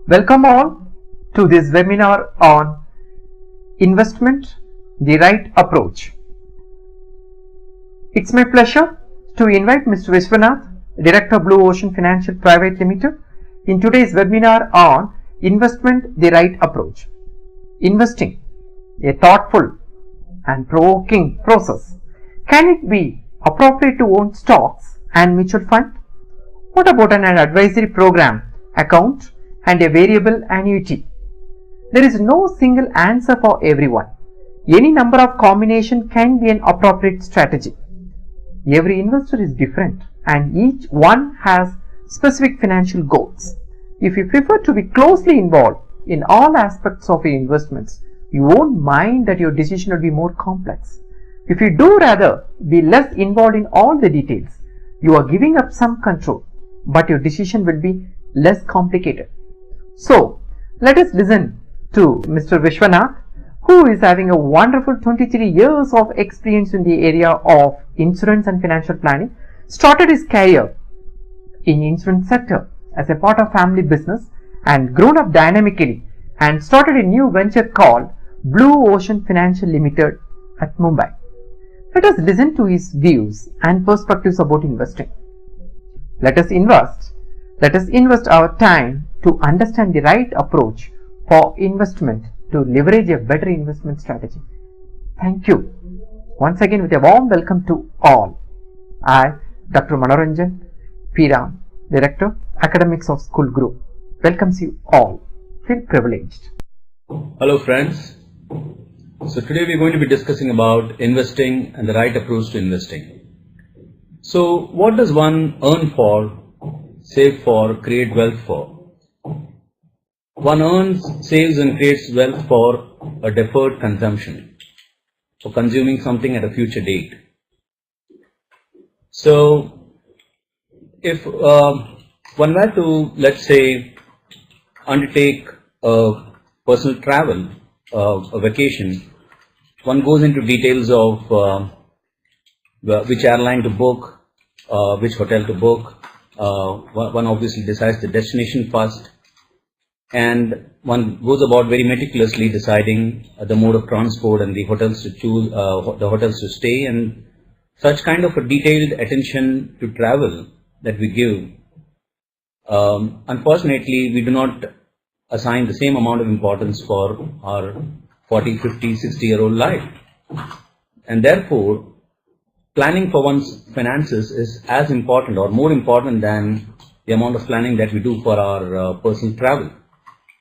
Welcome all to this webinar on investment, the right approach. It's my pleasure to invite Mr. Vishwanath, Director Blue Ocean Financial Private Limited, in today's webinar on investment, the right approach. Investing, a thoughtful and provoking process. Can it be appropriate to own stocks and mutual fund? What about an advisory program, account, and a variable annuity? There is no single answer for everyone. Any number of combination can be an appropriate strategy. Every investor is different and each one has specific financial goals. If you prefer to be closely involved in all aspects of your investments, you won't mind that your decision will be more complex. If you do rather be less involved in all the details, you are giving up some control, but your decision will be less complicated. So, let us listen to Mr. Vishwanath, who is having a wonderful 23 years of experience in the area of insurance and financial planning. Started his career in insurance sector as a part of family business and grown up dynamically and started a new venture called Blue Ocean Financial Limited at Mumbai. Let us listen to his views and perspectives about investing. Let us invest our time to understand the right approach for investment to leverage a better investment strategy. Thank you. Once again, with a warm welcome to all. I, Dr. Manoranjan Piram, Director, Academics of School Group, welcomes you all. Feel privileged. Hello friends. So today we are going to be discussing about investing and the right approach to investing. So what does one earn for, save for, create wealth for? One earns, saves and creates wealth for a deferred consumption, for consuming something at a future date. So if one were to, let's say, undertake a personal travel, a vacation, one goes into details of which airline to book, which hotel to book. One obviously decides the destination first, and one goes about very meticulously deciding the mode of transport and the hotels to choose, the hotels to stay, and such kind of a detailed attention to travel that we give. Unfortunately, we do not assign the same amount of importance for our 40, 50, 60-year-old life, and therefore planning for one's finances is as important or more important than the amount of planning that we do for our personal travel.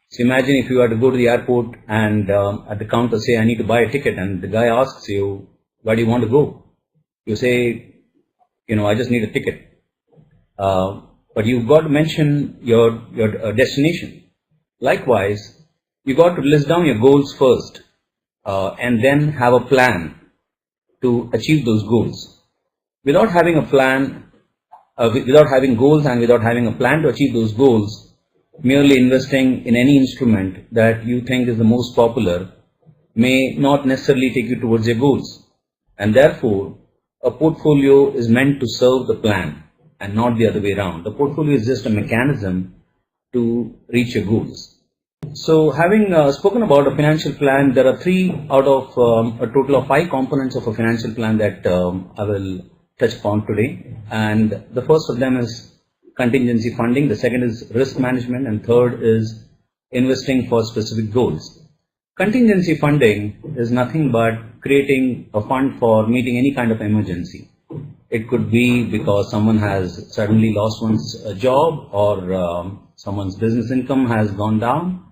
So imagine if you were to go to the airport and at the counter say, I need to buy a ticket, and the guy asks you, where do you want to go? You say, I just need a ticket. But you've got to mention your destination. Likewise, you got to list down your goals first and then have a plan to achieve those goals. Without having a plan, without having goals and without having a plan to achieve those goals, merely investing in any instrument that you think is the most popular may not necessarily take you towards your goals. And therefore, a portfolio is meant to serve the plan and not the other way around. The portfolio is just a mechanism to reach your goals. So having spoken about a financial plan, there are 3 out of a total of 5 components of a financial plan that I will touch upon today. And the first of them is contingency funding, the second is risk management, and third is investing for specific goals. Contingency funding is nothing but creating a fund for meeting any kind of emergency. It could be because someone has suddenly lost one's job, or someone's business income has gone down.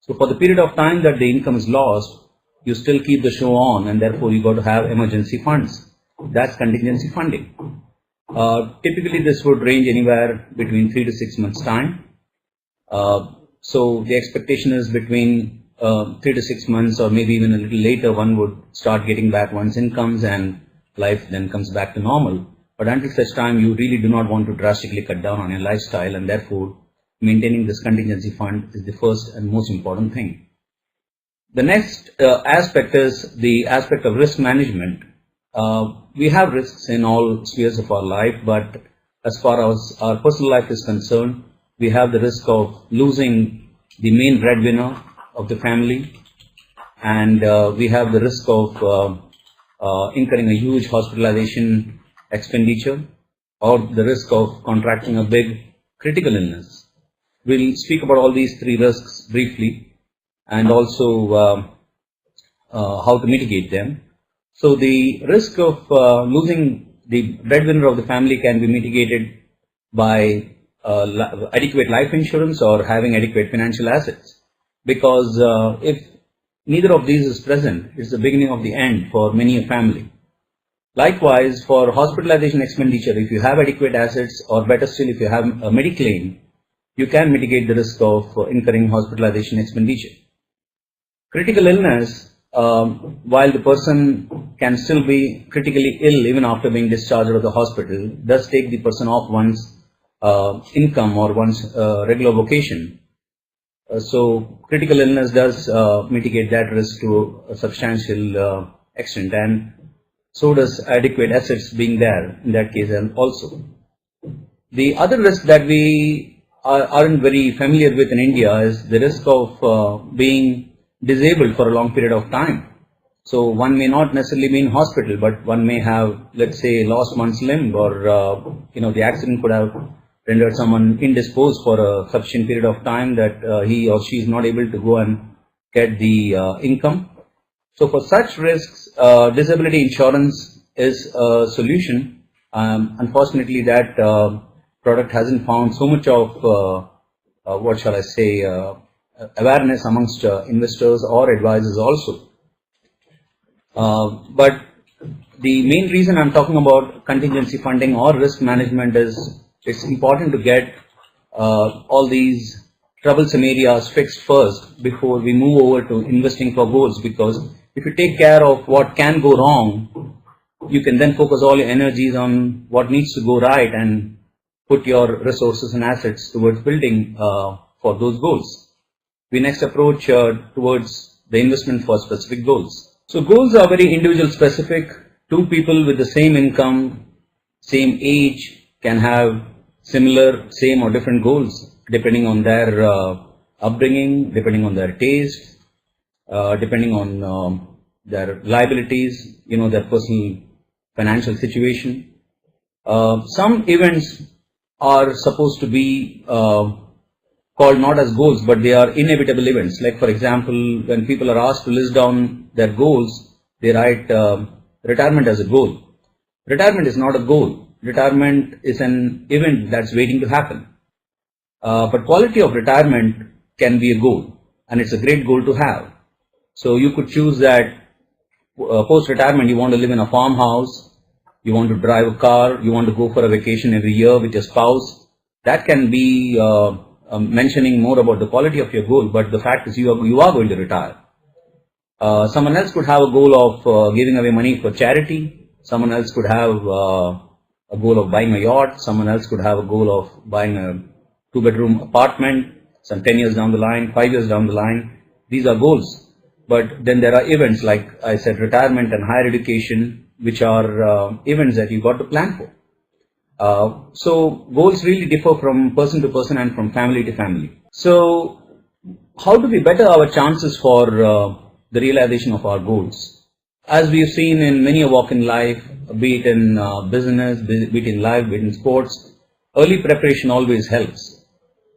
So for the period of time that the income is lost, you still keep the show on, and therefore you got to have emergency funds. That's contingency funding. Typically this would range anywhere between 3 to 6 months time. So the expectation is between 3 to 6 months, or maybe even a little later, one would start getting back one's incomes and life then comes back to normal. But until such time, you really do not want to drastically cut down on your lifestyle, and therefore maintaining this contingency fund is the first and most important thing. The next aspect is the aspect of risk management. We have risks in all spheres of our life, but as far as our personal life is concerned, we have the risk of losing the main breadwinner of the family, and we have the risk of incurring a huge hospitalization expenditure or the risk of contracting a big critical illness. We'll speak about all these three risks briefly and also how to mitigate them. So the risk of losing the breadwinner of the family can be mitigated by adequate life insurance or having adequate financial assets, because if neither of these is present, it's the beginning of the end for many a family. Likewise, for hospitalization expenditure, if you have adequate assets, or better still, if you have a mediclaim, you can mitigate the risk of incurring hospitalization expenditure. Critical illness, while the person can still be critically ill even after being discharged of the hospital, does take the person off one's income or one's regular vocation. So critical illness does mitigate that risk to a substantial extent, and so does adequate assets being there in that case also. The other risk that we aren't very familiar with in India is the risk of being disabled for a long period of time. So one may not necessarily be in hospital, but one may have, let's say, lost one's limb, or the accident could have rendered someone indisposed for a sufficient period of time that he or she is not able to go and get the income. So for such risks, disability insurance is a solution. Unfortunately, that product hasn't found so much of awareness amongst investors or advisors also. But the main reason I'm talking about contingency funding or risk management is it's important to get all these troublesome areas fixed first before we move over to investing for goals, because if you take care of what can go wrong, you can then focus all your energies on what needs to go right and put your resources and assets towards building for those goals. We next approach towards the investment for specific goals. So goals are very individual specific. Two people with the same income, same age can have similar, same or different goals depending on their upbringing, depending on their taste, depending on their liabilities, their personal financial situation. Some events are supposed to be called not as goals, but they are inevitable events. Like, for example, when people are asked to list down their goals, they write retirement as a goal. Retirement is not a goal. Retirement is an event that's waiting to happen. But quality of retirement can be a goal, and it's a great goal to have. So you could choose that post-retirement you want to live in a farmhouse, you want to drive a car, you want to go for a vacation every year with your spouse. That can be mentioning more about the quality of your goal, but the fact is you are going to retire. Someone else could have a goal of giving away money for charity. Someone else could have a goal of buying a yacht. Someone else could have a goal of buying a 2-bedroom apartment some 10 years down the line, 5 years down the line. These are goals. But then there are events like I said, retirement and higher education, which are events that you got to plan for. So goals really differ from person to person and from family to family. So how do we better our chances for the realization of our goals? As we have seen in many a walk in life, be it in business, be it in life, be it in sports, early preparation always helps.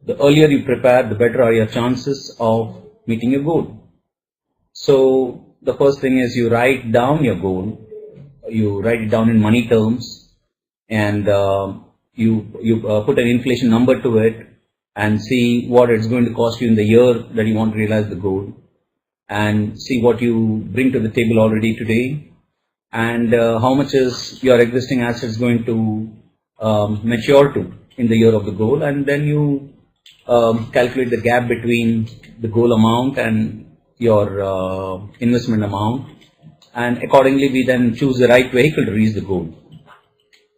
The earlier you prepare, the better are your chances of meeting your goal. So the first thing is you write down your goal. You write it down in money terms, and you put an inflation number to it and see what it's going to cost you in the year that you want to realize the goal, and see what you bring to the table already today, and how much is your existing assets going to mature to in the year of the goal, and then you calculate the gap between the goal amount and your investment amount, and accordingly we then choose the right vehicle to reach the goal.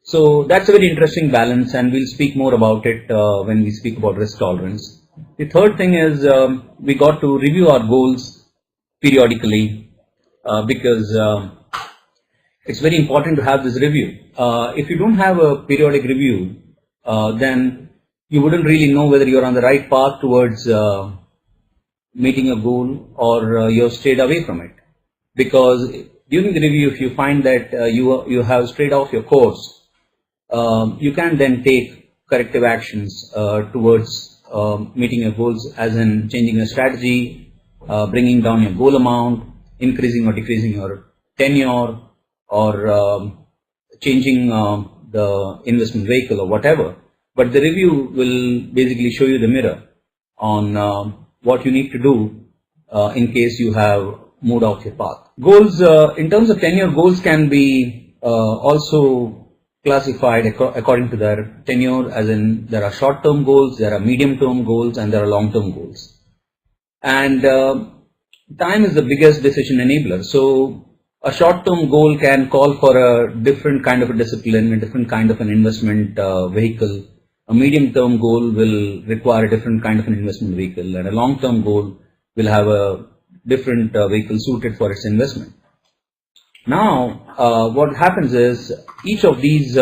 So that's a very interesting balance, and we'll speak more about it when we speak about risk tolerance. The third thing is we got to review our goals periodically because it's very important to have this review. If you don't have a periodic review, then you wouldn't really know whether you're on the right path towards meeting a goal, or you have strayed away from it. Because during the review, if you find that you have strayed off your course, you can then take corrective actions towards meeting your goals, as in changing your strategy, bringing down your goal amount, increasing or decreasing your tenure, or changing the investment vehicle or whatever. But the review will basically show you the mirror on what you need to do in case you have moved off your path. Goals, in terms of tenure, goals can be also classified according to their tenure, as in there are short-term goals, there are medium-term goals, and there are long-term goals. And time is the biggest decision enabler. So a short-term goal can call for a different kind of a discipline, a different kind of an investment vehicle. A medium-term goal will require a different kind of an investment vehicle, and a long-term goal will have a different vehicle suited for its investment. Now, what happens is each of these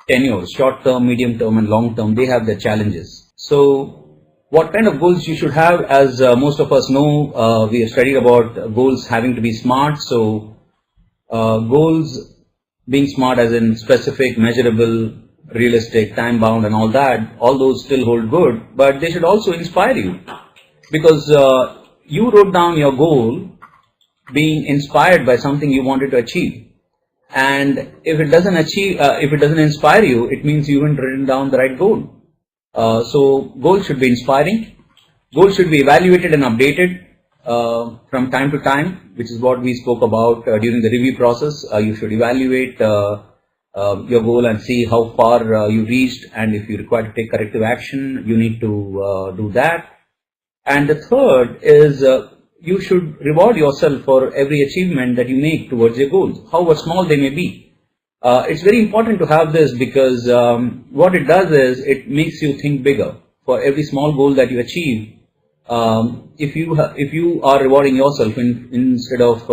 tenures, short-term, medium-term, and long-term, they have their challenges. So, what kind of goals you should have? As most of us know, we have studied about goals having to be smart. So, goals being smart, as in specific, measurable, realistic, time-bound, and all that, all those still hold good, but they should also inspire you, because you wrote down your goal being inspired by something you wanted to achieve, and if it doesn't inspire you, it means you haven't written down the right goal. So goals should be inspiring. Goals should be evaluated and updated from time to time, which is what we spoke about during the review process. You should evaluate your goal and see how far you reached, and if you require to take corrective action, you need to do that. And the third is you should reward yourself for every achievement that you make towards your goals, however small they may be. It's very important to have this, because what it does is it makes you think bigger. For every small goal that you achieve, if you are rewarding yourself instead of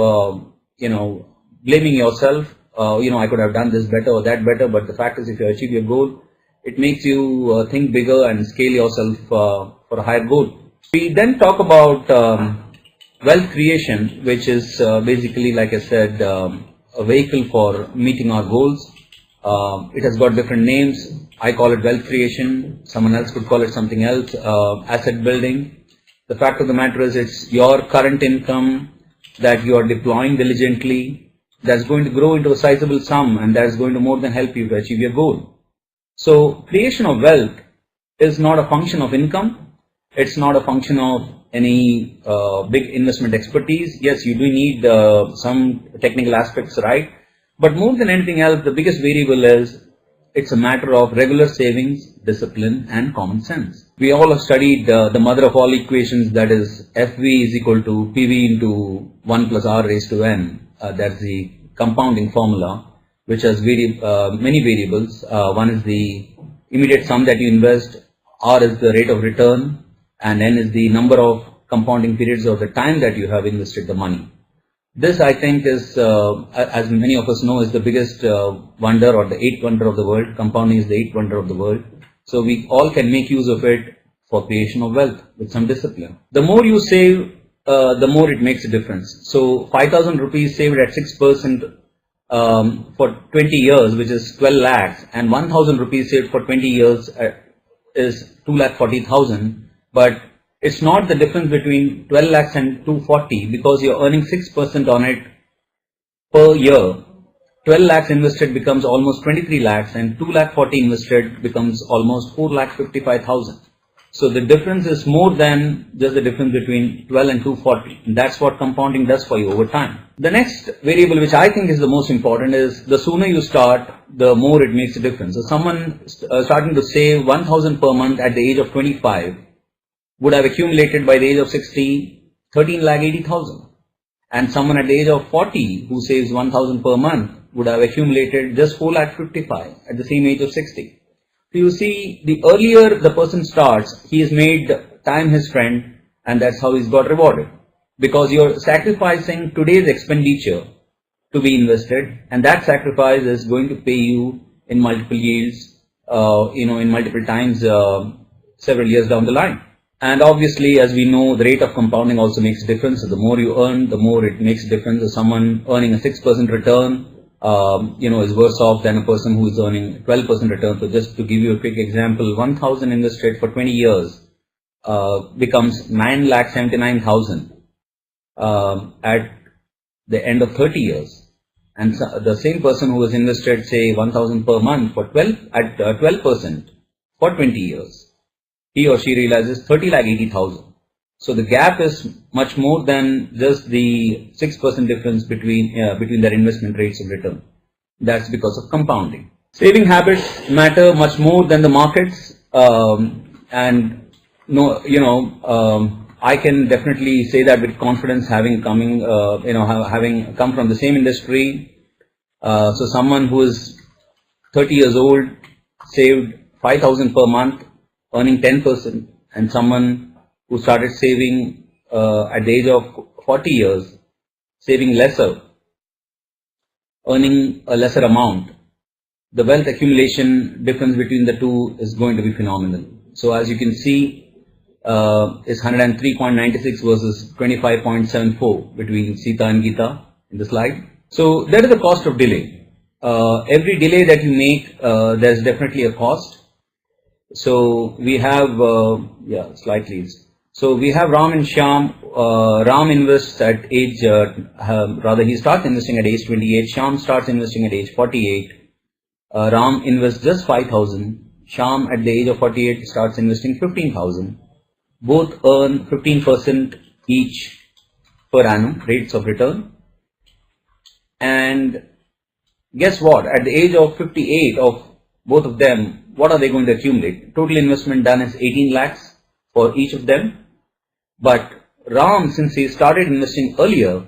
blaming yourself, I could have done this better or that better, but the fact is, if you achieve your goal, it makes you think bigger and scale yourself for a higher goal. We then talk about wealth creation, which is basically, like I said, a vehicle for meeting our goals. It has got different names. I call it wealth creation. Someone else could call it something else. Asset building. The fact of the matter is, it's your current income that you are deploying diligently that's going to grow into a sizable sum, and that's going to more than help you to achieve your goal. So creation of wealth is not a function of income. It's not a function of any big investment expertise. Yes, you do need some technical aspects, right? But more than anything else, the biggest variable is it's a matter of regular savings, discipline, and common sense. We all have studied the mother of all equations, that is FV is equal to PV into 1 plus R raised to N. That's the compounding formula, which has many variables. One is the immediate sum that you invest, R is the rate of return, and N is the number of compounding periods of the time that you have invested the money. This, I think, is, as many of us know, is the biggest wonder, or the eighth wonder of the world. Compounding is the eighth wonder of the world. So we all can make use of it for creation of wealth with some discipline. The more you save, the more it makes a difference. So 5,000 rupees saved at 6% for 20 years, which is 12 lakhs, and 1,000 rupees saved for 20 years is 2,40,000. But it's not the difference between 12 lakhs and 240, because you're earning 6% on it per year. 12 lakhs invested becomes almost 23 lakhs, and 2,40,000 invested becomes almost 4,55,000. So the difference is more than just the difference between 12 and 240. And that's what compounding does for you over time. The next variable, which I think is the most important, is the sooner you start, the more it makes a difference. So someone starting to save 1,000 per month at the age of 25 would have accumulated by the age of 60, 13,80,000. And someone at the age of 40 who saves 1,000 per month would have accumulated just 4,55,000 at the same age of 60. So you see, the earlier the person starts, he has made time his friend, and that's how he's got rewarded. Because you're sacrificing today's expenditure to be invested, and that sacrifice is going to pay you in multiple yields, in multiple times, several years down the line. And obviously, as we know, the rate of compounding also makes a difference. So the more you earn, the more it makes a difference. So someone earning a 6% return, is worse off than a person who is earning 12% return. So just to give you a quick example, 1,000 invested for 20 years becomes 9,79,000 at the end of 30 years. And so the same person who has invested, say, 1,000 per month for 12% for 20 years, he or she realizes 30,80,000. So the gap is much more than just the 6% difference between their investment rates of return. That's because of compounding. Saving habits matter much more than the markets, I can definitely say that with confidence, having come from the same industry. So someone who is 30 years old saved 5,000 per month, earning 10%, and someone who started saving at the age of 40 years, saving lesser, earning a lesser amount, the wealth accumulation difference between the two is going to be phenomenal. So as you can see, is 103.96 versus 25.74 between Sita and Gita in the slide. So that is the cost of delay. Every delay that you make, there's definitely a cost. So we have, slide please. So we have Ram and Shyam. Ram invests at age, he starts investing at age 28. Shyam starts investing at age 48. Ram invests just 5,000. Shyam at the age of 48 starts investing 15,000. Both earn 15% each per annum rates of return. And guess what? At the age of 58 of both of them, what are they going to accumulate? Total investment done is 18 lakhs for each of them. But Ram, since he started investing earlier,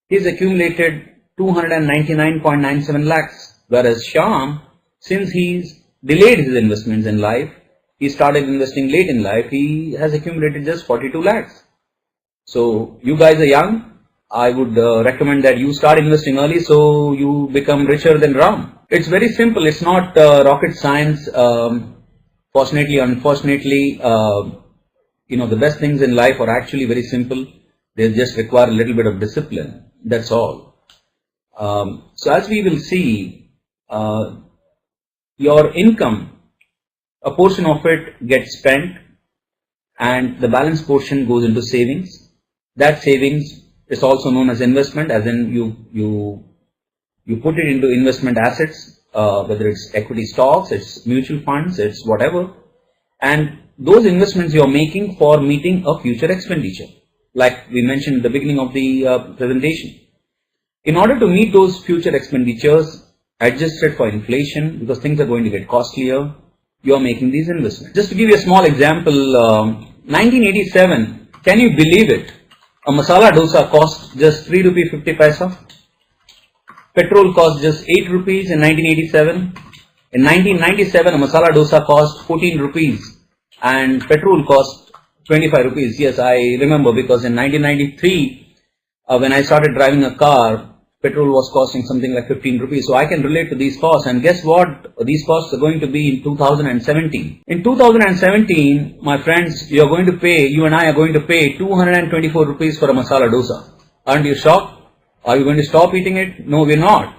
he's accumulated 299.97 lakhs. Whereas Shyam, since he's delayed his investments in life, he started investing late in life, he has accumulated just 42 lakhs. So you guys are young. I would recommend that you start investing early so you become richer than Ram. It's very simple. It's not rocket science. Fortunately, unfortunately, the best things in life are actually very simple. They just require a little bit of discipline. That's all. So as we will see, your income, a portion of it gets spent and the balance portion goes into savings. That savings is also known as investment, as in you put it into investment assets, whether it's equity stocks, it's mutual funds, it's whatever. And those investments you're making for meeting a future expenditure, like we mentioned at the beginning of the presentation. In order to meet those future expenditures, adjusted for inflation, because things are going to get costlier, you are making these investments. Just to give you a small example, 1987, can you believe it? A masala dosa cost just 3 rupees 50 paisa. Petrol cost just 8 rupees in 1987. In 1997, a masala dosa cost 14 rupees and petrol cost 25 rupees. Yes, I remember, because in 1993, when I started driving a car, petrol was costing something like 15 rupees. So I can relate to these costs. And guess what? These costs are going to be in 2017. In 2017, my friends, you and I are going to pay 224 rupees for a masala dosa. Aren't you shocked? Are you going to stop eating it? No, we're not.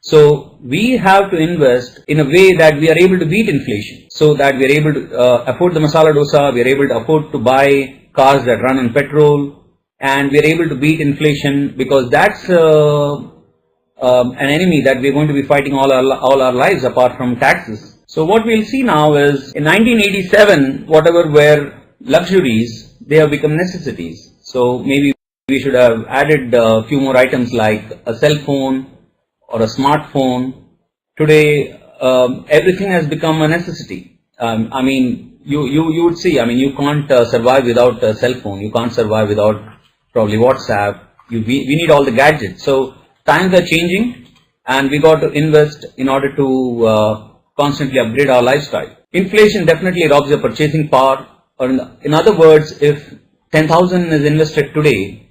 So we have to invest in a way that we are able to beat inflation, so that we are able to afford the masala dosa, we are able to afford to buy cars that run on petrol, and we are able to beat inflation, because that's an enemy that we are going to be fighting all our lives apart from taxes. So what we'll see now is, in 1987, whatever were luxuries, they have become necessities. So maybe we should have added a few more items like a cell phone or a smartphone. Today, everything has become a necessity. I mean, you would see, you can't survive without a cell phone. You can't survive without probably WhatsApp. We need all the gadgets. So times are changing, and we got to invest in order to constantly upgrade our lifestyle. Inflation definitely robs your purchasing power. Or in other words, if 10,000 is invested today,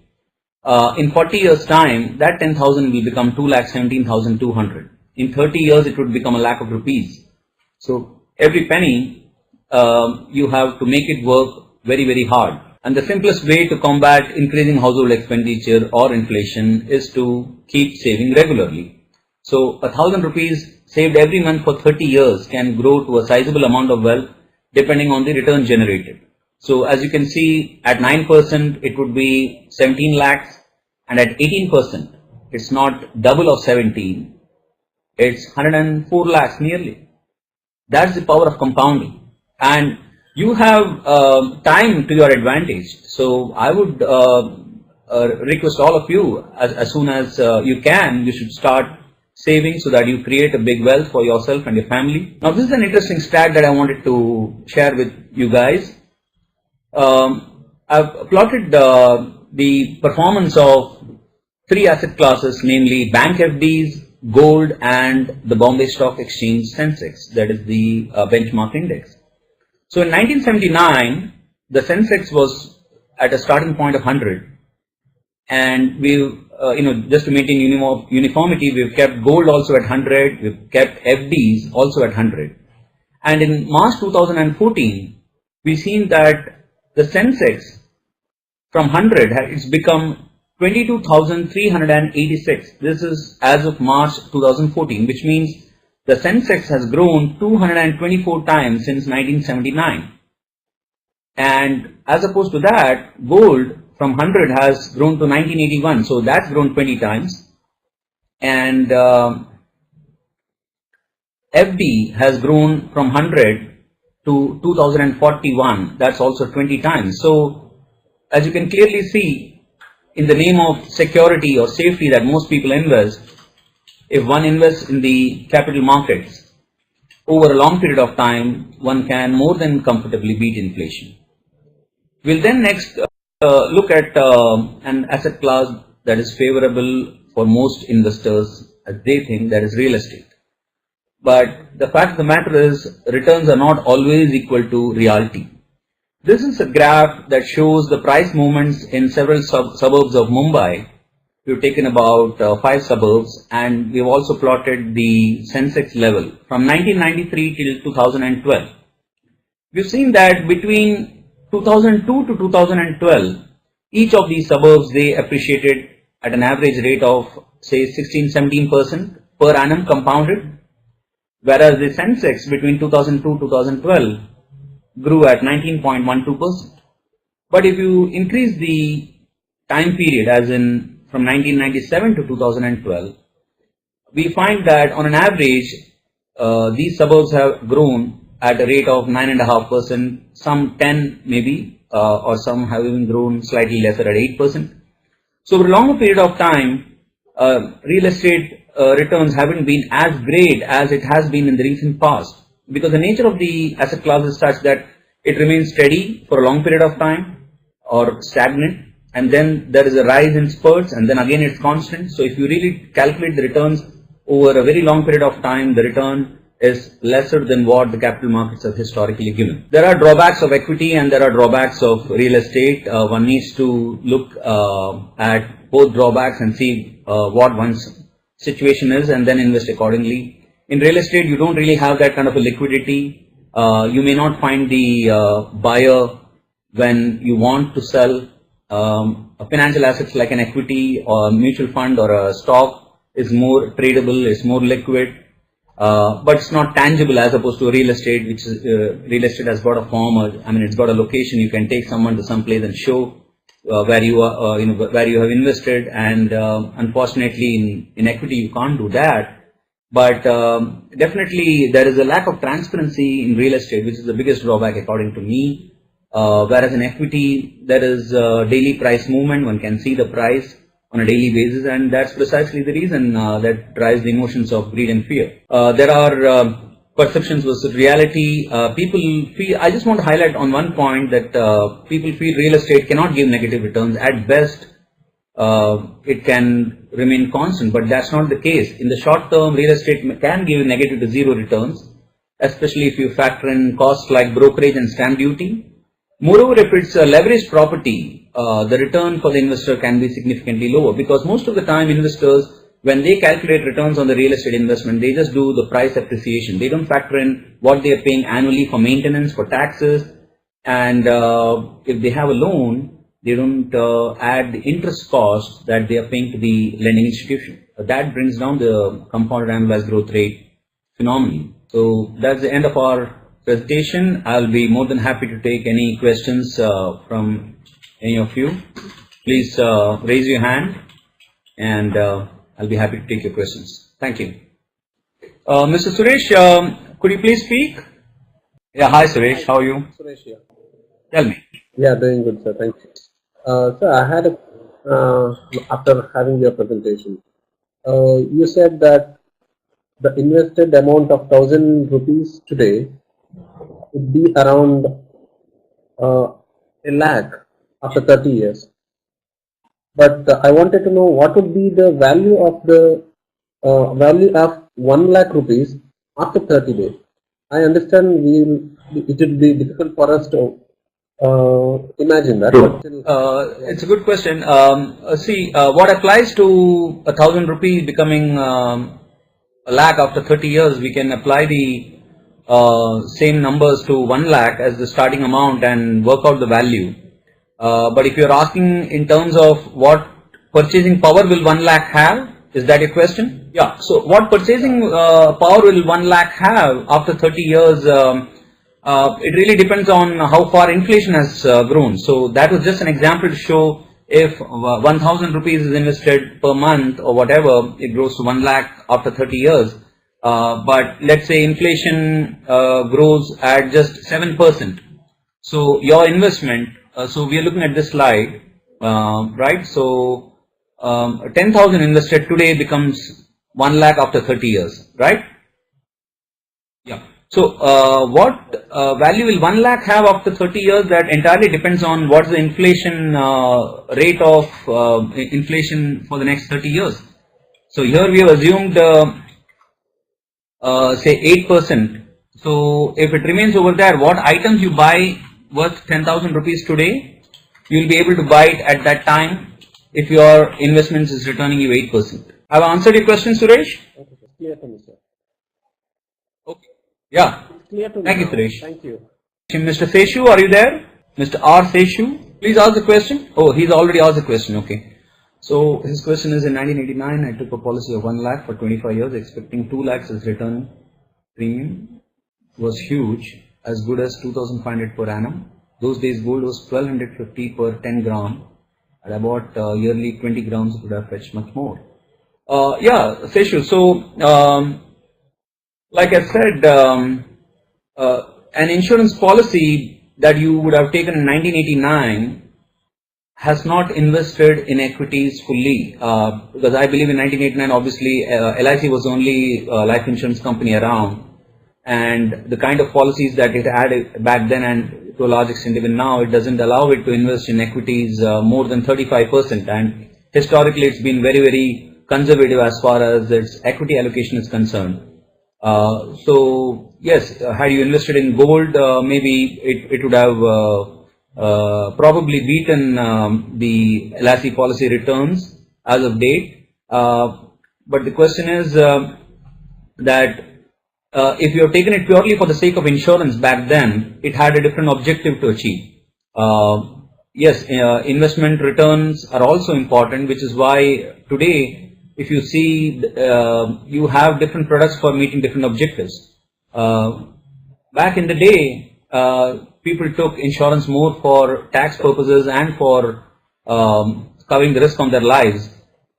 in 40 years time, that 10,000 will become 2,17,200. In 30 years, it would become a lakh of rupees. So every penny, you have to make it work very hard. And the simplest way to combat increasing household expenditure or inflation is to keep saving regularly. So 1,000 rupees saved every month for 30 years can grow to a sizable amount of wealth depending on the return generated. So as you can see, at 9% it would be 17 lakhs, and at 18% it's not double of 17, it's 104 lakhs nearly. That's the power of compounding. And you have time to your advantage. So I would request all of you, as soon as you can, you should start saving so that you create a big wealth for yourself and your family. Now this is an interesting stat that I wanted to share with you guys. I've plotted the performance of 3 asset classes, namely bank FDs, gold, and the Bombay Stock Exchange Sensex, that is the benchmark index. So in 1979, the Sensex was at a starting point of 100, and we've, just to maintain uniformity, we've kept gold also at 100, we've kept FDs also at 100. And in March 2014, we've seen that the Sensex from 100, it's become 22,386. This is as of March 2014, which means the Sensex has grown 224 times since 1979. And as opposed to that, gold from 100 has grown to 1981, so that's grown 20 times. And FD has grown from 100 to 2041, that's also 20 times. So as you can clearly see, in the name of security or safety that most people invest, if one invests in the capital markets over a long period of time, one can more than comfortably beat inflation. We'll then next look at an asset class that is favorable for most investors, as they think, that is real estate. But the fact of the matter is, returns are not always equal to reality. This is a graph that shows the price movements in several suburbs of Mumbai. We've taken about 5 suburbs, and we've also plotted the Sensex level from 1993 till 2012. We've seen that between 2002 to 2012, each of these suburbs, they appreciated at an average rate of say 16-17% per annum compounded, whereas the Sensex between 2002 to 2012 grew at 19.12%. But if you increase the time period, as in from 1997 to 2012, we find that on an average, these suburbs have grown at a rate of 9.5%, some 10 maybe, or some have even grown slightly lesser at 8%. So over a longer period of time, real estate returns haven't been as great as it has been in the recent past, because the nature of the asset class is such that it remains steady for a long period of time or stagnant, and then there is a rise in spurts, and then again it's constant. So if you really calculate the returns over a very long period of time, the return is lesser than what the capital markets have historically given. There are drawbacks of equity and there are drawbacks of real estate. One needs to look at both drawbacks and see what one's situation is, and then invest accordingly. In real estate, you don't really have that kind of a liquidity. You may not find the buyer when you want to sell. Financial assets like an equity or a mutual fund or a stock is more tradable, is more liquid, but it's not tangible as opposed to real estate, which is real estate has got a form, it's got a location. You can take someone to some place and show where you are, where you have invested, and unfortunately in equity you can't do that. But definitely there is a lack of transparency in real estate, which is the biggest drawback according to me. Whereas in equity there is daily price movement, one can see the price on a daily basis, and that's precisely the reason that drives the emotions of greed and fear. There are perceptions versus reality. People feel, I just want to highlight on one point that people feel real estate cannot give negative returns. At best, it can remain constant, but that's not the case. In the short term, real estate can give negative to zero returns, especially if you factor in costs like brokerage and stamp duty. Moreover, if it's a leveraged property, the return for the investor can be significantly lower, because most of the time investors, when they calculate returns on the real estate investment, they just do the price appreciation. They don't factor in what they are paying annually for maintenance, for taxes, and if they have a loan, they don't add the interest cost that they are paying to the lending institution. That brings down the compounded annualized growth rate phenomenally. So that's the end of our presentation. I'll be more than happy to take any questions from any of you. Please raise your hand, and I'll be happy to take your questions. Thank you. Mr. Suresh, could you please speak? Yeah, hi Suresh, how are you? Suresh, yeah. Tell me. Yeah, doing good, sir. Thank you. Sir, I had after having your presentation, you said that the invested amount of 1,000 rupees today would be around a lakh after 30 years. But I wanted to know what would be the value of 1 lakh rupees after 30 days. I understand it will be difficult for us to imagine that. It's a good question. See, what applies to 1,000 rupees becoming a lakh after 30 years, we can apply the same numbers to 1 lakh as the starting amount and work out the value. But if you're asking in terms of what purchasing power will 1 lakh have, is that your question? Yeah. So what purchasing power will 1 lakh have after 30 years? It really depends on how far inflation has grown. So that was just an example to show if 1,000 rupees is invested per month or whatever, it grows to 1 lakh after 30 years. But let's say inflation grows at just 7%. So your investment, so we are looking at this slide, right? So 10,000 invested today becomes 1 lakh after 30 years, right? Yeah. So what value will 1 lakh have after 30 years? That entirely depends on what's the inflation rate of inflation for the next 30 years. So here we have assumed say 8%. So if it remains over there, what items you buy worth 10,000 rupees today, you will be able to buy it at that time if your investments is returning you 8%. Have I answered your question, Suresh? Okay, clear to me, sir. Okay. Yeah. Clear to me. Thank you, Suresh. Thank you. Mr. Seshu, are you there? Mr. R. Seshu, please ask the question. Oh, he's already asked the question. Okay. So his question is, in 1989, I took a policy of 1 lakh for 25 years, expecting 2 lakhs as return. Premium was huge, as good as 2,500 per annum. Those days gold was 1,250 per 10 gram. At about yearly 20 grams, it would have fetched much more. Yeah, Seshu. So, like I said, an insurance policy that you would have taken in 1989 has not invested in equities fully, because I believe in 1989, obviously, LIC was the only life insurance company around, and the kind of policies that it had back then and to a large extent even now, it doesn't allow it to invest in equities more than 35%, and historically it's been very, very conservative as far as its equity allocation is concerned. So yes, had you invested in gold, maybe it would have probably beaten the LIC policy returns as of date. But the question is that if you have taken it purely for the sake of insurance back then, it had a different objective to achieve. Yes, investment returns are also important, which is why today, if you see, you have different products for meeting different objectives. Back in the day, people took insurance more for tax purposes and for covering the risk on their lives.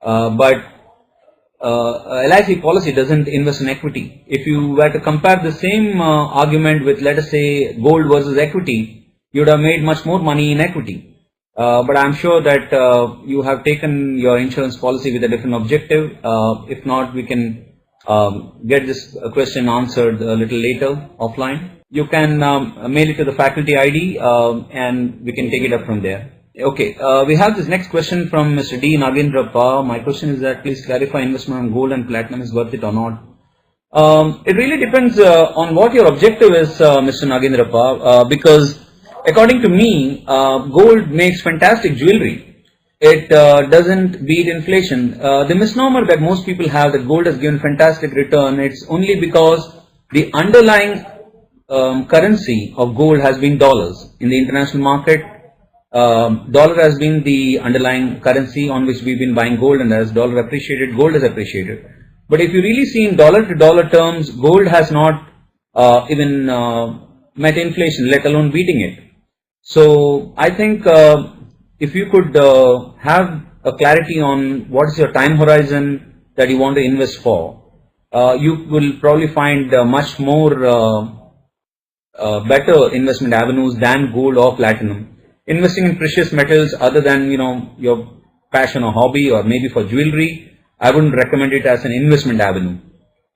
But LIC policy doesn't invest in equity. If you were to compare the same argument with, let us say, gold versus equity, you would have made much more money in equity. But I'm sure that you have taken your insurance policy with a different objective. If not, we can get this question answered a little later offline. You can mail it to the faculty ID and we can take it up from there. Okay, we have this next question from Mr. D. Nagendrappa. My question is that please clarify investment on gold and platinum is worth it or not. It really depends on what your objective is, Mr. Nagendrappa, because according to me, gold makes fantastic jewelry. It doesn't beat inflation. The misnomer that most people have that gold has given fantastic return, it's only because the underlying currency of gold has been dollars. In the international market, dollar has been the underlying currency on which we've been buying gold, and as dollar appreciated, gold has appreciated. But if you really see in dollar to dollar terms, gold has not even met inflation, let alone beating it. So I think if you could have a clarity on what is your time horizon that you want to invest for, you will probably find much more better investment avenues than gold or platinum. Investing in precious metals, other than your passion or hobby, or maybe for jewelry, I wouldn't recommend it as an investment avenue.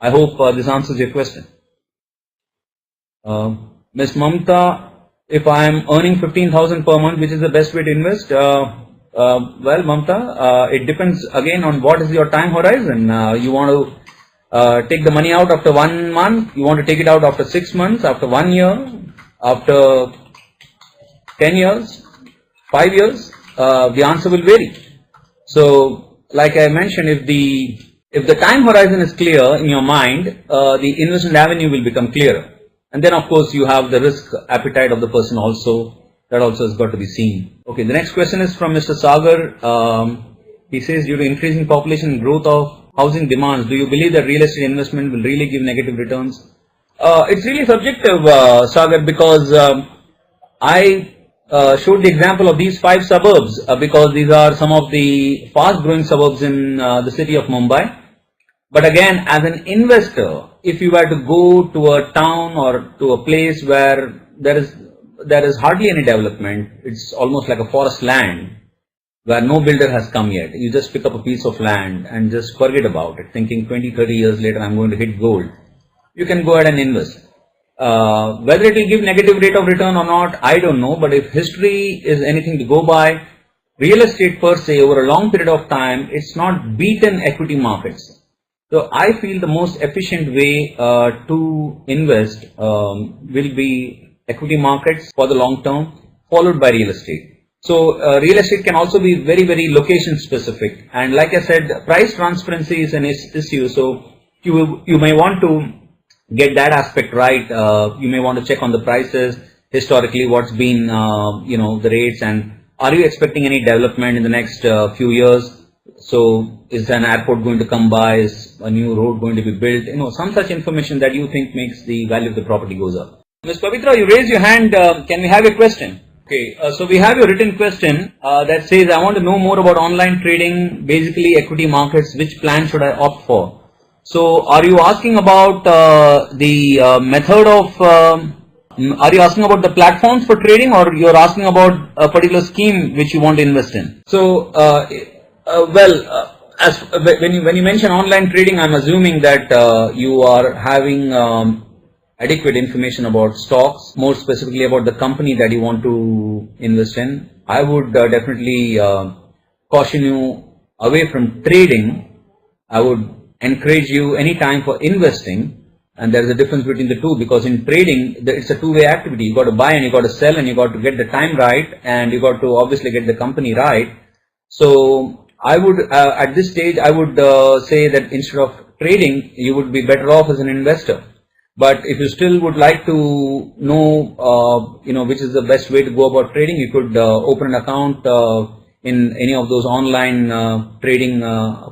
I hope this answers your question. Ms. Mamta, if I am earning 15,000 per month, which is the best way to invest? Well, Mamta, it depends again on what is your time horizon. You want to take the money out after 1 month, you want to take it out after 6 months, after 1 year, after 10 years, 5 years, the answer will vary. So, like I mentioned, if the time horizon is clear in your mind, the investment avenue will become clearer. And then, of course, you have the risk appetite of the person also. That also has got to be seen. Okay, the next question is from Mr. Sagar. He says, due to increasing population and growth of housing demands, do you believe that real estate investment will really give negative returns? It's really subjective, Sagar, because I showed the example of these 5 suburbs because these are some of the fast growing suburbs in the city of Mumbai. But again, as an investor, if you were to go to a town or to a place where there is hardly any development, it's almost like a forest land where no builder has come yet. You just pick up a piece of land and just forget about it, thinking 20, 30 years later I'm going to hit gold. You can go ahead and invest. Whether it will give negative rate of return or not, I don't know. But if history is anything to go by, real estate per se over a long period of time, it's not beaten equity markets. So I feel the most efficient way to invest will be equity markets for the long term, followed by real estate. So real estate can also be very, very location specific. And like I said, price transparency is an issue. So you may want to get that aspect right. You may want to check on the prices, historically what's been, the rates, and are you expecting any development in the next few years? So is an airport going to come by? Is a new road going to be built? Some such information that you think makes the value of the property goes up. Ms. Pavitra, you raised your hand. Can we have a question? Okay, so we have your written question that says, I want to know more about online trading, basically equity markets. Which plan should I opt for? So are you asking about the method of, are you asking about the platforms for trading, or you're asking about a particular scheme which you want to invest in? So, when you mention online trading, I'm assuming that you are having adequate information about stocks, more specifically about the company that you want to invest in. I would definitely caution you away from trading. I would encourage you anytime for investing, and there is a difference between the two, because in trading it's a two-way activity. You got to buy and you got to sell, and you got to get the time right, and you got to obviously get the company right. So I would at this stage I would say that instead of trading, you would be better off as an investor. But if you still would like to know which is the best way to go about trading, you could open an account in any of those online trading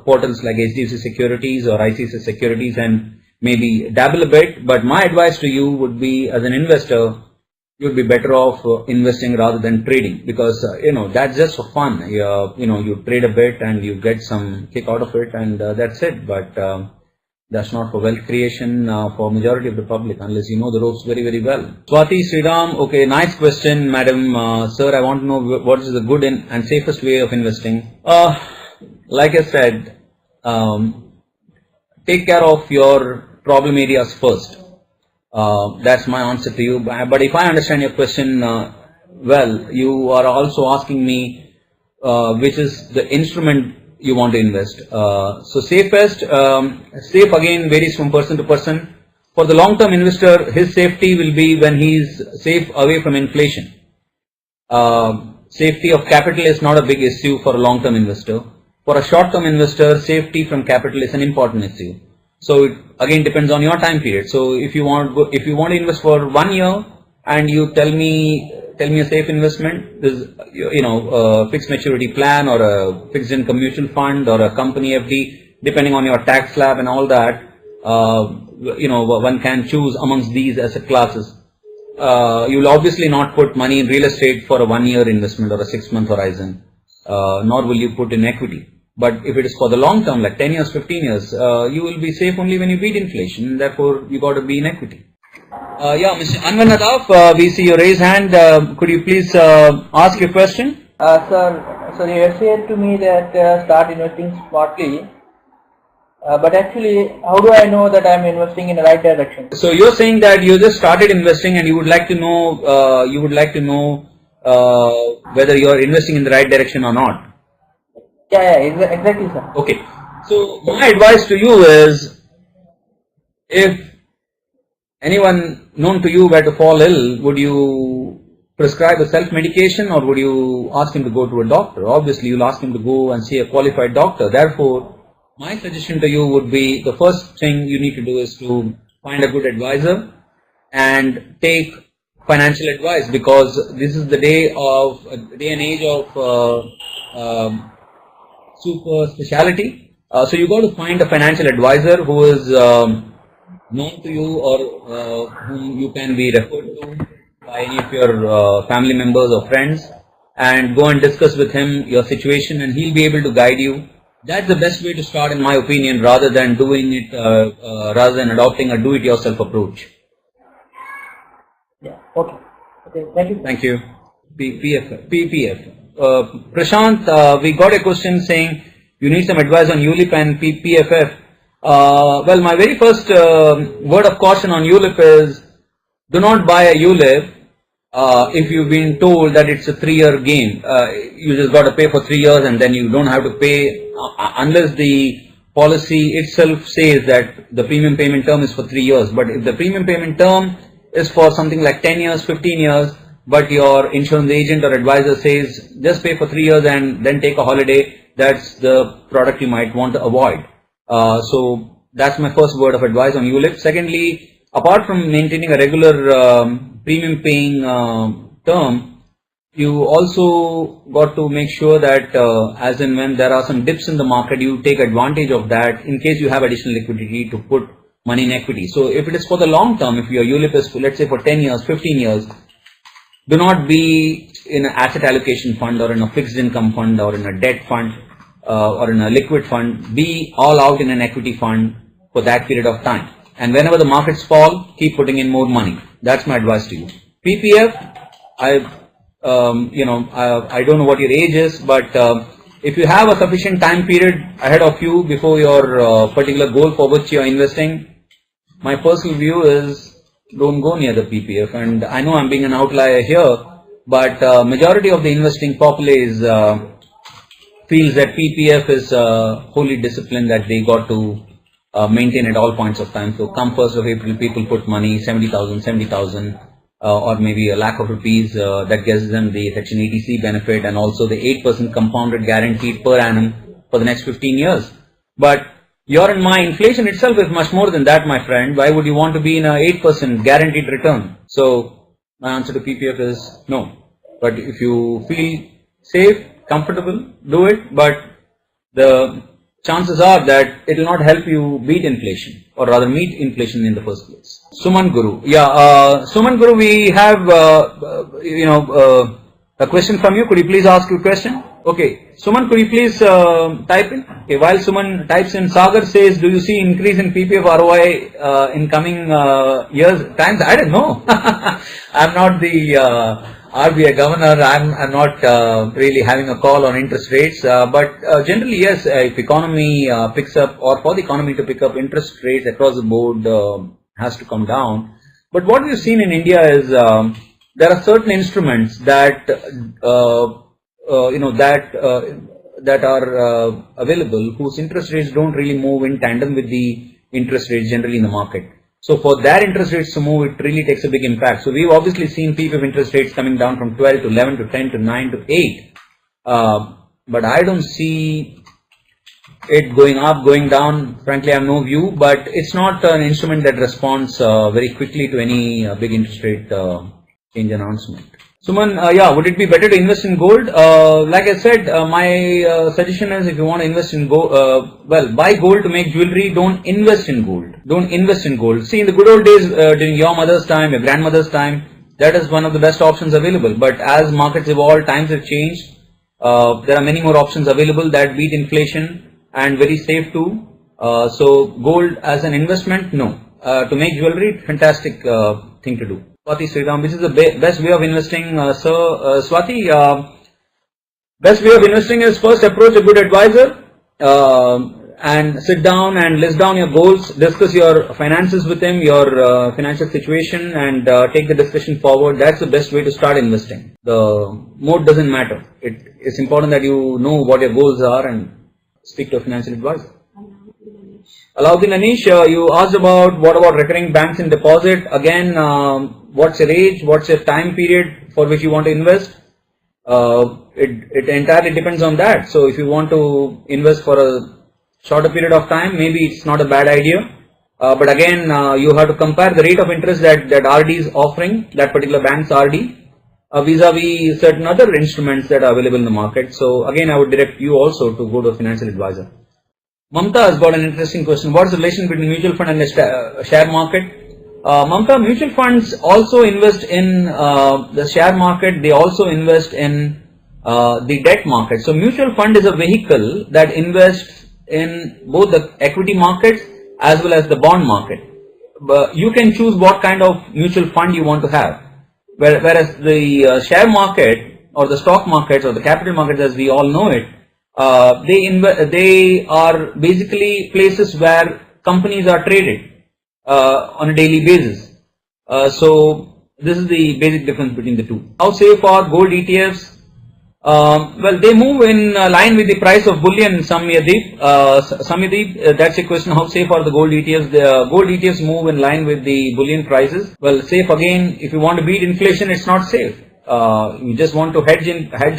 portals like HDFC Securities or ICICI Securities, and maybe dabble a bit. But my advice to you would be, as an investor, you would be better off investing rather than trading, because that's just for fun. You trade a bit and you get some kick out of it, and that's it. But that's not for wealth creation for majority of the public, unless you know the ropes very, very well. Swati Sriram, okay, nice question, madam. Sir, I want to know what is the good and safest way of investing. Like I said, take care of your problem areas first. That's my answer to you. But if I understand your question well, you are also asking me which is the instrument you want to invest. So safest, safe again varies from person to person. For the long-term investor, his safety will be when he is safe away from inflation. Safety of capital is not a big issue for a long-term investor. For a short-term investor, safety from capital is an important issue. So it again depends on your time period. So if you want to invest for 1 year and you tell me a safe investment, this a fixed maturity plan or a fixed income mutual fund or a company FD, depending on your tax slab and all that, one can choose amongst these asset classes. You will obviously not put money in real estate for a 1 year investment or a 6-month horizon, nor will you put in equity. But if it is for the long term, like 10 years, 15 years, you will be safe only when you beat inflation. Therefore, you got to be in equity. Mr. Anwar Nadaf, we see your raised hand. Could you please ask your question? Sir, you said to me that start investing smartly. But actually, how do I know that I am investing in the right direction? So you're saying that you just started investing and you would like to know, whether you are investing in the right direction or not. Yeah, exactly, sir. Okay. So my advice to you is, if anyone known to you were to fall ill, would you prescribe a self-medication or would you ask him to go to a doctor? Obviously, you'll ask him to go and see a qualified doctor. Therefore, my suggestion to you would be, the first thing you need to do is to find a good advisor and take financial advice, because this is the day and age of super speciality. So you got to find a financial advisor who is known to you or whom you can be referred to by any of your family members or friends, and go and discuss with him your situation, and he'll be able to guide you. That's the best way to start, in my opinion, rather than adopting a do-it-yourself approach. Yeah. Okay. Thank you. Thank you. PPF. Prashant, we got a question saying you need some advice on ULIP and PPFF. Well, my very first word of caution on ULIP is, do not buy a ULIP if you've been told that it's a 3-year game. You just got to pay for 3 years and then you don't have to pay unless the policy itself says that the premium payment term is for 3 years. But if the premium payment term is for something like 10 years, 15 years, but your insurance agent or advisor says just pay for 3 years and then take a holiday, that's the product you might want to avoid. So that's my first word of advice on ULIP. Secondly, apart from maintaining a regular premium paying term, you also got to make sure that as and when there are some dips in the market, you take advantage of that in case you have additional liquidity to put money in equity. So if it is for the long term, if your ULIP is, let's say, for 10 years, 15 years, do not be in an asset allocation fund or in a fixed income fund or in a debt fund or in a liquid fund. Be all out in an equity fund for that period of time. And whenever the markets fall, keep putting in more money. That's my advice to you. PPF, I don't know what your age is, but if you have a sufficient time period ahead of you before your particular goal for which you are investing, my personal view is don't go near the PPF. And I know I'm being an outlier here, but majority of the investing populace feels that PPF is wholly disciplined, that they got to maintain at all points of time. So come 1st of April, people put money, 70,000, or maybe a lakh of rupees, that gives them the Section 80C benefit and also the 8% compounded guaranteed per annum for the next 15 years. But your and my inflation itself is much more than that, my friend. Why would you want to be in a 8% guaranteed return? So my answer to PPF is no. But if you feel safe, comfortable, do it. But the chances are that it will not help you beat inflation, or rather meet inflation in the first place. Suman Guru. Suman Guru, we have a question from you. Could you please ask your question? Okay. Suman, could you please type in? Okay, while Suman types in, Sagar says, do you see increase in PPF ROI in coming years, times? I don't know. I'm not the RBI governor. I'm not really having a call on interest rates. But generally, yes, if economy picks up, or for the economy to pick up, interest rates across the board has to come down. But what we've seen in India is there are certain instruments that that are available, whose interest rates don't really move in tandem with the interest rates generally in the market. So for that interest rates to move, it really takes a big impact. So we've obviously seen PPF interest rates coming down from 12 to 11 to 10 to 9 to 8. But I don't see it going up, going down, frankly I have no view, but it's not an instrument that responds very quickly to any big interest rate change announcement. Suman, yeah, would it be better to invest in gold? Like I said, my suggestion is if you want to invest in gold, well, buy gold to make jewelry, don't invest in gold. Don't invest in gold. See, in the good old days, during your mother's time, your grandmother's time, that is one of the best options available. But as markets evolve, times have changed, there are many more options available that beat inflation and very safe too. So gold as an investment, no. To make jewelry, fantastic thing to do. Swati Sriram, which is the best way of investing, sir? Swati, best way of investing is first approach a good advisor and sit down and list down your goals, discuss your finances with him, your financial situation, and take the discussion forward. That's the best way to start investing. The mode doesn't matter. It's important that you know what your goals are and speak to a financial advisor. Alauddin Anish, you asked about what about recurring banks in deposit. Again, what's your age, what's your time period for which you want to invest? It entirely depends on that. So if you want to invest for a shorter period of time, maybe it's not a bad idea. But again, you have to compare the rate of interest that RD is offering, that particular bank's RD, vis-a-vis certain other instruments that are available in the market. So again, I would direct you also to go to a financial advisor. Mamta has got an interesting question. What is the relation between mutual fund and the share market? Mamta, mutual funds also invest in the share market. They also invest in the debt market. So mutual fund is a vehicle that invests in both the equity markets as well as the bond market. But you can choose what kind of mutual fund you want to have. Whereas the share market or the stock markets or the capital markets as we all know it, they are basically places where companies are traded on a daily basis. So this is the basic difference between the two. How safe are gold ETFs? Well, they move in line with the price of bullion, Samyadeep. Samyadeep, that's a question. How safe are the gold ETFs? The gold ETFs move in line with the bullion prices. Well, safe again, if you want to beat inflation, it's not safe. You just want to hedge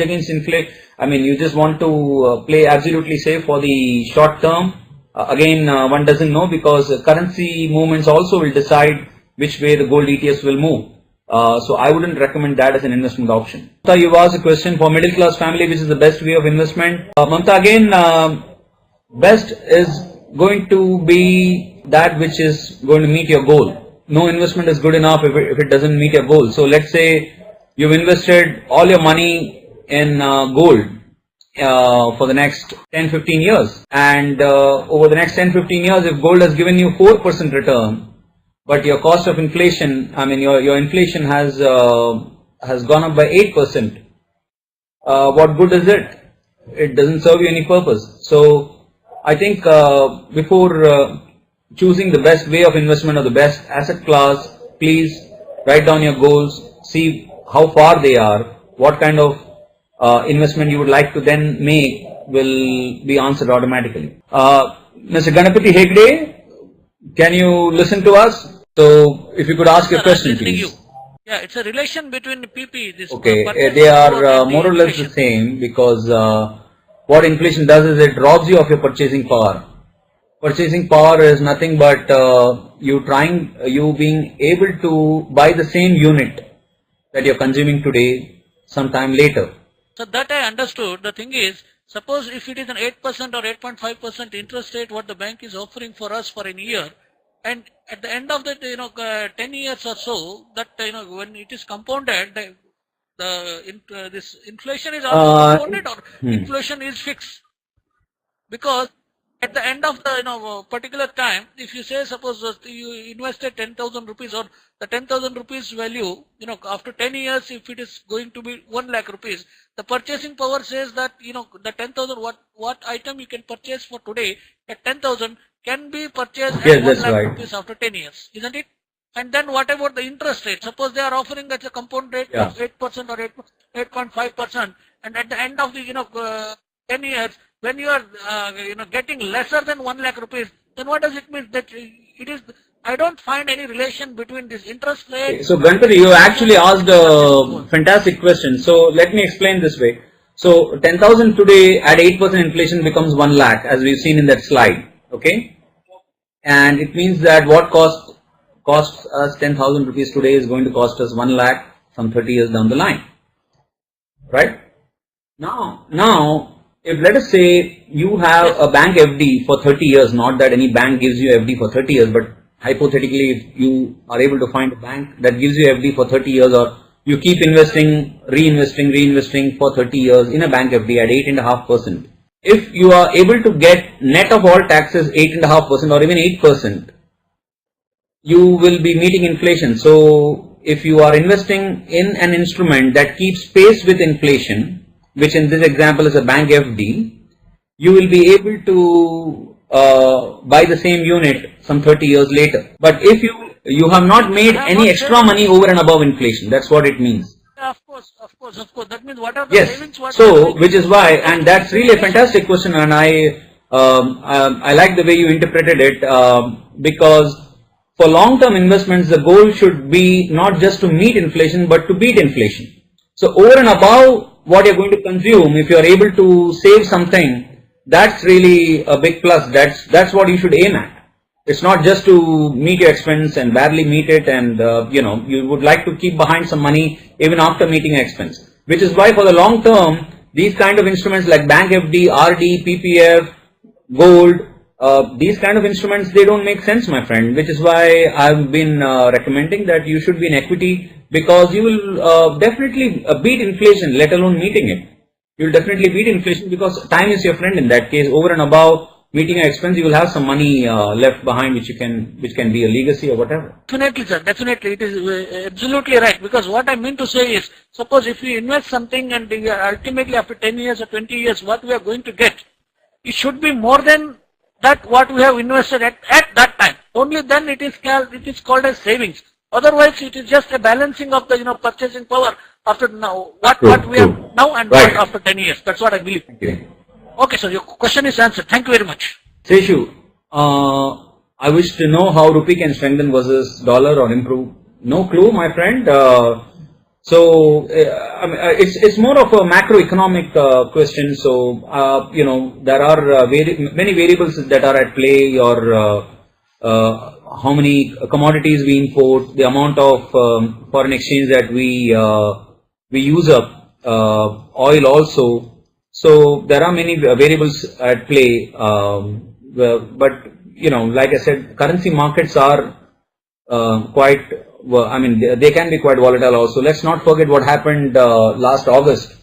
against inflation. I mean, you just want to play absolutely safe for the short term. Again, one doesn't know because currency movements also will decide which way the gold ETFs will move. So I wouldn't recommend that as an investment option. So you've asked a question for middle class family, which is the best way of investment. Mamta, again, best is going to be that which is going to meet your goal. No investment is good enough if it doesn't meet your goal. So let's say you've invested all your money in gold for the next 10-15 years, and over the next 10-15 years, if gold has given you 4% return, but your cost of inflation, I mean your inflation has gone up by 8%, what good is it? It doesn't serve you any purpose. So I think before choosing the best way of investment or the best asset class, please write down your goals, see how far they are, what kind of investment you would like to then make will be answered automatically. Mr. Ganapati Hegde, can you listen to us? So if you could ask your question, please. Yeah, it's a relation between PP. This okay, they are more or less the same because what inflation does is it robs you of your purchasing power. Purchasing power is nothing but you being able to buy the same unit that you're consuming today sometime later. So that I understood. The thing is, suppose if it is an 8% or 8.5% interest rate what the bank is offering for us for a year, and at the end of the 10 years or so, that when it is compounded, this inflation is also compounded or inflation is fixed, because at the end of the particular time, if you say suppose you invested 10,000 rupees or the 10,000 rupees value, after 10 years, if it is going to be 1 lakh rupees, the purchasing power says that the 10,000 what item you can purchase for today at 10,000 can be purchased at 1 lakh rupees after 10 years, isn't it? And then what about the interest rate? Suppose they are offering that a compound rate of 8% or 8.5%, and at the end of the 10 years, when you are getting lesser than 1 lakh rupees, then what does it mean? That it is, I don't find any relation between this interest rate. So Ganpati, you actually asked a fantastic question. So let me explain this way. So 10,000 today at 8% inflation becomes 1 lakh, as we've seen in that slide. Okay, and it means that what costs us 10,000 rupees today is going to cost us 1 lakh some 30 years down the line, right? Now, if let us say you have a bank FD for 30 years, not that any bank gives you FD for 30 years, but hypothetically, if you are able to find a bank that gives you FD for 30 years, or you keep investing, reinvesting for 30 years in a bank FD at 8.5%. If you are able to get net of all taxes 8.5% or even 8%, you will be meeting inflation. So if you are investing in an instrument that keeps pace with inflation, which in this example is a bank FD, you will be able to buy the same unit some 30 years later. But if you have not made any extra money over and above inflation, that's what it means. Of course. That means what are the Yes. savings? So, which is why, and that's really a fantastic question, and I like the way you interpreted it, because for long-term investments, the goal should be not just to meet inflation, but to beat inflation. So, over and above what you're going to consume, if you're able to save something, that's really a big plus. That's what you should aim at. It's not just to meet your expense and barely meet it, and you would like to keep behind some money even after meeting your expense. Which is why for the long term, these kind of instruments like bank FD, RD, PPF, gold, these kind of instruments, they don't make sense, my friend. Which is why I've been recommending that you should be in equity, because you will definitely beat inflation, let alone meeting it. You will definitely beat inflation because time is your friend in that case. Over and above meeting your expense, you will have some money left behind, which can be a legacy or whatever. Definitely, sir. Definitely, it is absolutely right. Because what I mean to say is, suppose if we invest something and ultimately after 10 years or 20 years, what we are going to get, it should be more than that what we have invested at that time. Only then it is called as savings. Otherwise, it is just a balancing of the purchasing power after now what we have now and what after 10 years. That's what I believe. Okay, so your question is answered. Thank you very much. Seshu, I wish to know how rupee can strengthen versus dollar or improve. No clue, my friend. It's more of a macroeconomic question. So there are many variables that are at play. Or how many commodities we import, the amount of foreign exchange that we use up, oil also. So there are many variables at play, but like I said, currency markets are quite. They can be quite volatile also. Let's not forget what happened last August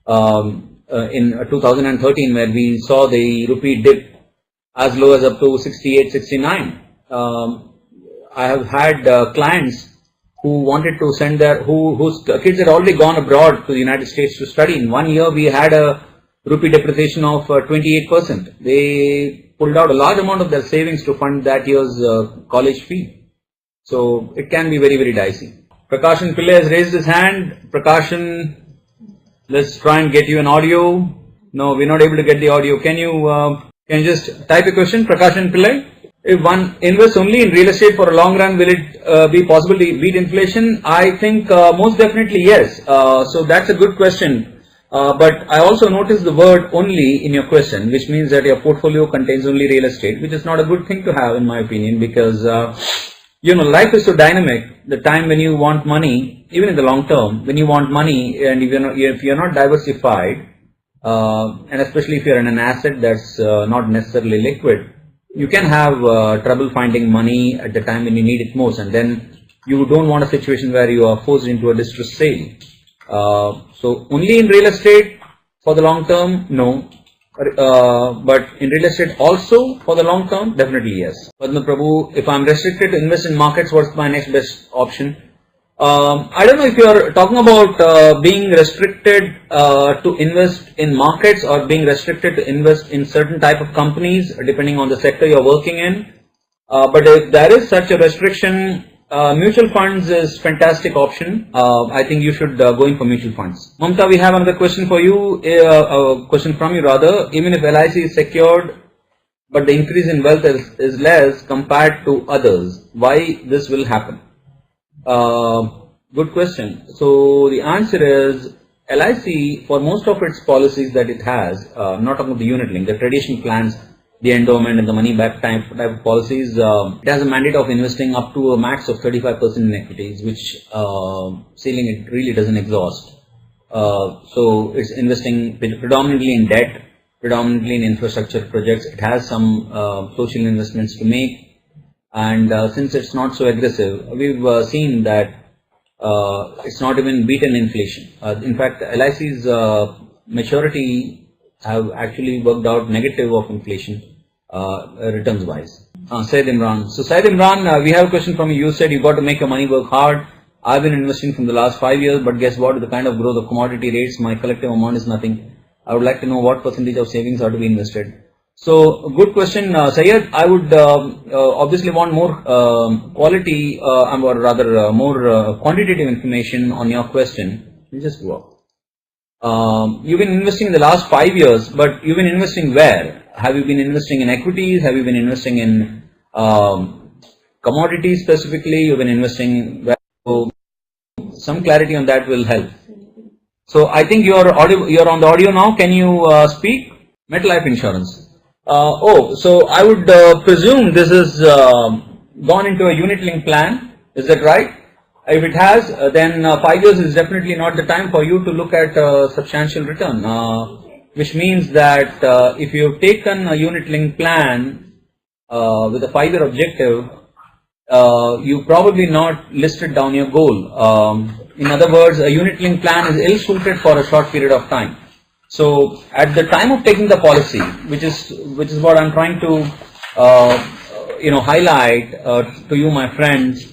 in 2013, where we saw the rupee dip as low as up to 68, 69. I have had clients who wanted to send whose kids had already gone abroad to the United States to study. In 1 year, we had a rupee depreciation of 28%. They pulled out a large amount of their savings to fund that year's college fee. So it can be very, very dicey. Prakashan Pillai has raised his hand. Prakashan, let's try and get you an audio. No, we're not able to get the audio. Can you just type a question, Prakashan Pillai? If one invests only in real estate for a long run, will it be possible to beat inflation? I think most definitely yes. So that's a good question. But I also noticed the word only in your question, which means that your portfolio contains only real estate, which is not a good thing to have in my opinion, because life is so dynamic. The time when you want money, even in the long term, when you want money, and if you're not diversified, and especially if you're in an asset that's not necessarily liquid, you can have trouble finding money at the time when you need it most, and then you don't want a situation where you are forced into a distressed sale. So only in real estate for the long term, no. But in real estate also for the long term, definitely yes. Padma Prabhu, if I'm restricted to invest in markets, what's my next best option? I don't know if you're talking about being restricted to invest in markets, or being restricted to invest in certain type of companies depending on the sector you're working in. But if there is such a restriction, mutual funds is fantastic option. I think you should go in for mutual funds. Mamta, we have another question for you, a question from you rather. Even if LIC is secured, but the increase in wealth is less compared to others, why this will happen? Good question. So the answer is, LIC, for most of its policies that it has, not talking about the unit link, the traditional plans, the endowment and the money back type of policies, it has a mandate of investing up to a max of 35% in equities, which ceiling it really doesn't exhaust. So it's investing predominantly in debt, predominantly in infrastructure projects. It has some social investments to make, and since it's not so aggressive, we've seen that it's not even beaten inflation. In fact, LIC's maturity have actually worked out negative of inflation returns wise. Syed Imran. So Syed Imran, we have a question from you. You said you got to make your money work hard. I've been investing from the last 5 years, but guess what? With the kind of growth of commodity rates, my collective amount is nothing. I would like to know what percentage of savings are to be invested. So, good question, Syed. I would obviously want more quality, or rather more quantitative information on your question. You just go up. You've been investing in the last 5 years, but you've been investing where? Have you been investing in equities? Have you been investing in commodities specifically? You've been investing where? So, some clarity on that will help. So, I think you're on the audio now. Can you speak? MetLife Insurance. So I would presume this has gone into a unit-linked plan. Is that right? If it has, then 5 years is definitely not the time for you to look at substantial return. Which means that if you've taken a unit-linked plan with a 5-year objective, you probably not listed down your goal. In other words, a unit-linked plan is ill-suited for a short period of time. So, at the time of taking the policy, which is what I'm trying to, highlight to you, my friends,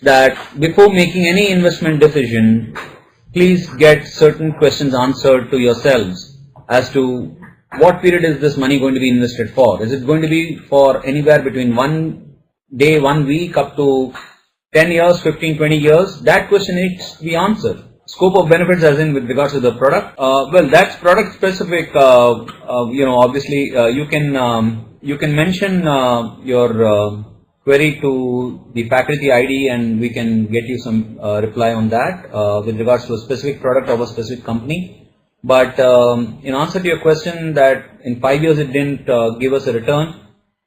that before making any investment decision, please get certain questions answered to yourselves as to what period is this money going to be invested for. Is it going to be for anywhere between 1 day, 1 week, up to 10 years, 15, 20 years? That question needs to be answered. Scope of benefits, as in with regards to the product. Well, that's product specific. Obviously, you can mention your query to the faculty ID, and we can get you some reply on that with regards to a specific product of a specific company. But in answer to your question, that in 5 years it didn't give us a return.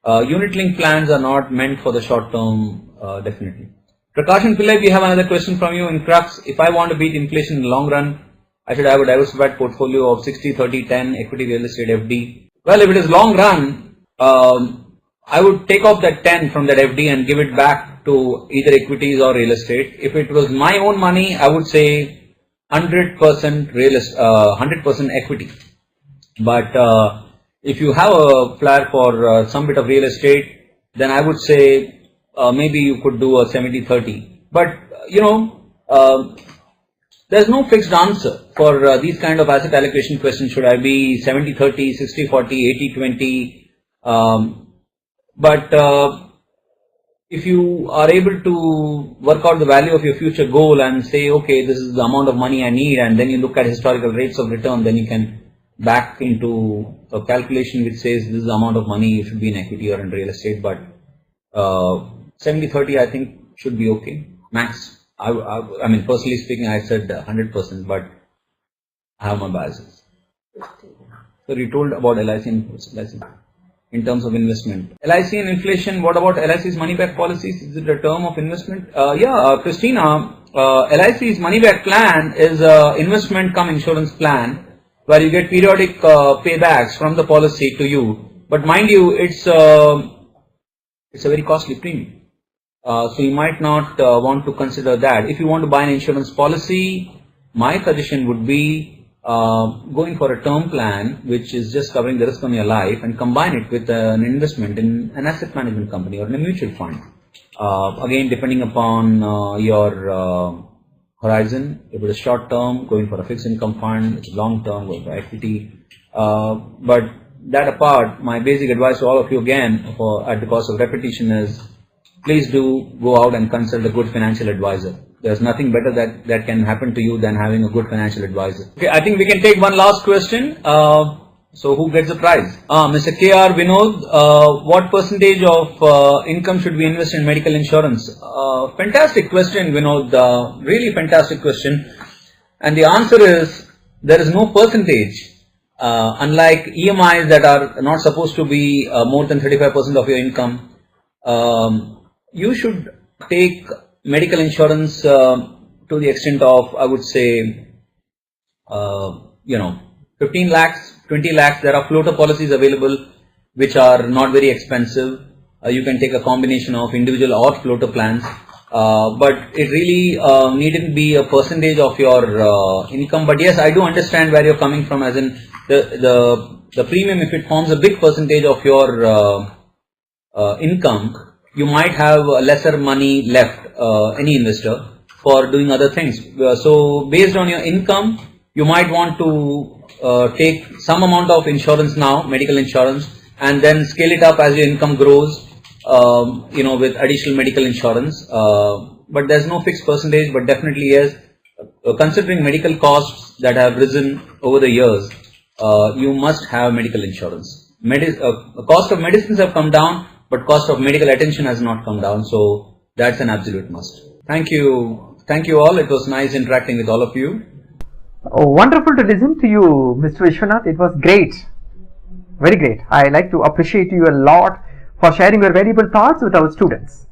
Unit-linked plans are not meant for the short term, definitely. Prakash and Pillai, we have another question from you in crux. If I want to beat inflation in the long run, I should have a diversified portfolio of 60, 30, 10, equity, real estate, FD. Well, if it is long run, I would take off that 10 from that FD and give it back to either equities or real estate. If it was my own money, I would say 100% 100% equity. But if you have a flair for some bit of real estate, then I would say maybe you could do a 70-30. But, there's no fixed answer for these kind of asset allocation questions. Should I be 70-30, 60-40, 80-20? But if you are able to work out the value of your future goal and say, okay, this is the amount of money I need, and then you look at historical rates of return, then you can back into a calculation which says this is the amount of money you should be in equity or in real estate. But 70-30 I think should be okay. Max. I mean, personally speaking, I said 100%, but I have my biases. So you told about LIC in terms of investment. LIC and inflation, what about LIC's money back policies? Is it a term of investment? Christina, LIC's money back plan is an investment cum insurance plan where you get periodic paybacks from the policy to you. But mind you, it's a very costly premium. So you might not want to consider that. If you want to buy an insurance policy, my suggestion would be going for a term plan which is just covering the risk on your life, and combine it with an investment in an asset management company or in a mutual fund. Again, depending upon your horizon, if it is short term, going for a fixed income fund, if it's long term, going for equity. But that apart, my basic advice to all of you again, at the cost of repetition, is please do go out and consult a good financial advisor. There's nothing better that can happen to you than having a good financial advisor. Okay, I think we can take one last question. So who gets the prize? Mr. K.R. Vinod, what percentage of income should we invest in medical insurance? Fantastic question, Vinod. Really fantastic question. And the answer is, there is no percentage. Unlike EMIs that are not supposed to be more than 35% of your income, you should take medical insurance to the extent of, I would say, 15 lakhs, 20 lakhs. There are floater policies available which are not very expensive. You can take a combination of individual or floater plans, but it really needn't be a percentage of your income. But yes, I do understand where you're coming from, as in the premium, if it forms a big percentage of your income, you might have lesser money left, any investor, for doing other things. So based on your income, you might want to take some amount of insurance now, medical insurance, and then scale it up as your income grows, with additional medical insurance. But there's no fixed percentage, but definitely yes, considering medical costs that have risen over the years, you must have medical insurance. Cost of medicines have come down, but cost of medical attention has not come down. So that's an absolute must. Thank you. Thank you all. It was nice interacting with all of you. Oh, wonderful to listen to you, Mr. Vishwanath. It was great. Very great. I like to appreciate you a lot for sharing your valuable thoughts with our students.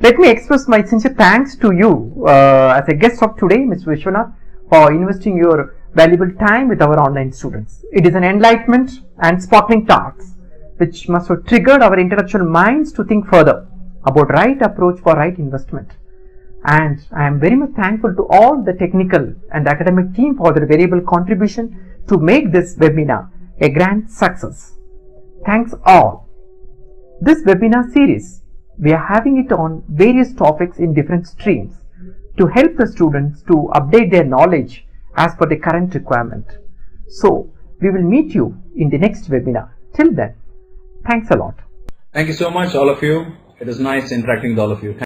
Let me express my sincere thanks to you as a guest of today, Mr. Vishwanath, for investing your valuable time with our online students. It is an enlightenment and sparkling thoughts which must have triggered our intellectual minds to think further about right approach for right investment. And I am very much thankful to all the technical and academic team for their valuable contribution to make this webinar a grand success. Thanks all. This webinar series, we are having it on various topics in different streams to help the students to update their knowledge as per the current requirement. So, we will meet you in the next webinar. Till then, thanks a lot. Thank you so much, all of you. It was nice interacting with all of you.